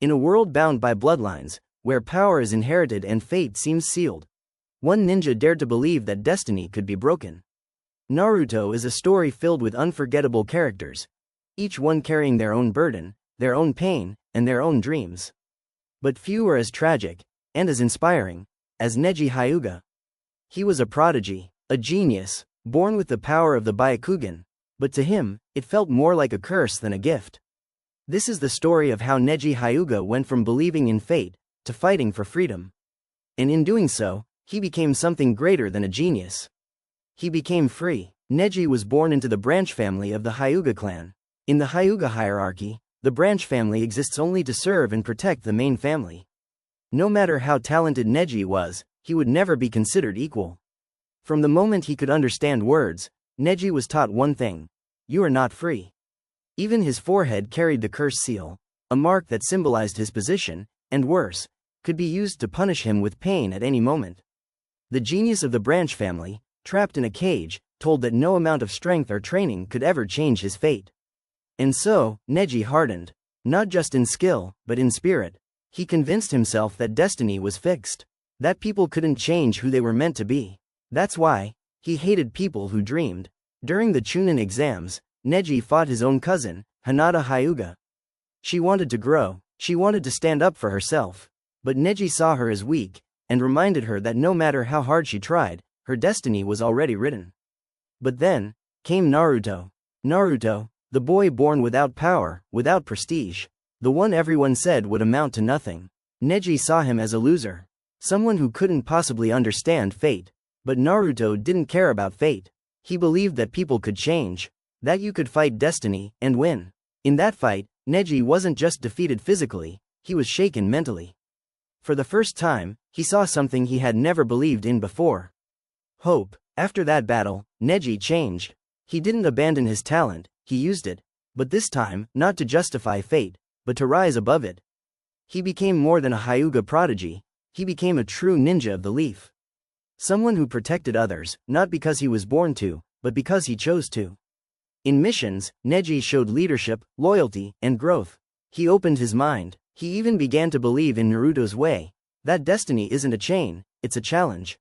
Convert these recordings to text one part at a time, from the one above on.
In a world bound by bloodlines, where power is inherited and fate seems sealed, one ninja dared to believe that destiny could be broken. Naruto is a story filled with unforgettable characters, each one carrying their own burden, their own pain, and their own dreams. But few are as tragic, and as inspiring, as Neji Hyuga. He was a prodigy, a genius, born with the power of the Byakugan, but to him, it felt more like a curse than a gift. This is the story of how Neji Hyuga went from believing in fate to fighting for freedom. And in doing so, he became something greater than a genius. He became free. Neji was born into the branch family of the Hyuga clan. In the Hyuga hierarchy, the branch family exists only to serve and protect the main family. No matter how talented Neji was, he would never be considered equal. From the moment he could understand words, Neji was taught one thing: you are not free. Even his forehead carried the curse seal, a mark that symbolized his position, and worse, could be used to punish him with pain at any moment. The genius of the branch family, trapped in a cage, told that no amount of strength or training could ever change his fate. And so, Neji hardened, not just in skill, but in spirit. He convinced himself that destiny was fixed, that people couldn't change who they were meant to be. That's why he hated people who dreamed. During the Chunin exams, Neji fought his own cousin, Hinata Hyuga. She wanted to grow, she wanted to stand up for herself. But Neji saw her as weak, and reminded her that no matter how hard she tried, her destiny was already written. But then came Naruto. Naruto, the boy born without power, without prestige, the one everyone said would amount to nothing. Neji saw him as a loser, someone who couldn't possibly understand fate. But Naruto didn't care about fate. He believed that people could change, that you could fight destiny and win. In that fight, Neji wasn't just defeated physically, he was shaken mentally. For the first time, he saw something he had never believed in before: hope. After that battle, Neji changed. He didn't abandon his talent, he used it. But this time, not to justify fate, but to rise above it. He became more than a Hyuga prodigy, he became a true ninja of the leaf. Someone who protected others, not because he was born to, but because he chose to. In missions, Neji showed leadership, loyalty, and growth. He opened his mind. He even began to believe in Naruto's way, that destiny isn't a chain, it's a challenge.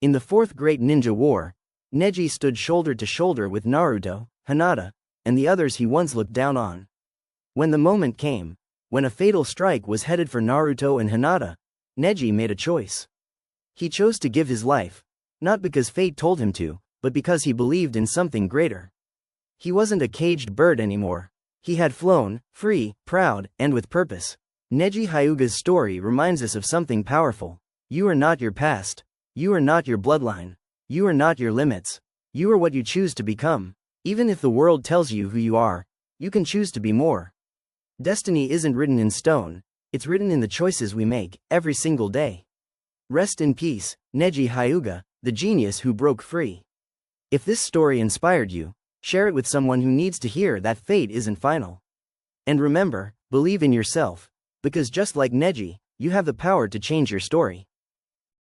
In the Fourth Great Ninja War, Neji stood shoulder to shoulder with Naruto, Hinata, and the others he once looked down on. When the moment came, when a fatal strike was headed for Naruto and Hinata, Neji made a choice. He chose to give his life, not because fate told him to, but because he believed in something greater. He wasn't a caged bird anymore. He had flown, free, proud, and with purpose. Neji Hyuga's story reminds us of something powerful. You are not your past. You are not your bloodline. You are not your limits. You are what you choose to become. Even if the world tells you who you are, you can choose to be more. Destiny isn't written in stone, it's written in the choices we make, every single day. Rest in peace, Neji Hyuga, the genius who broke free. If this story inspired you, share it with someone who needs to hear that fate isn't final. And remember, believe in yourself, because just like Neji, you have the power to change your story.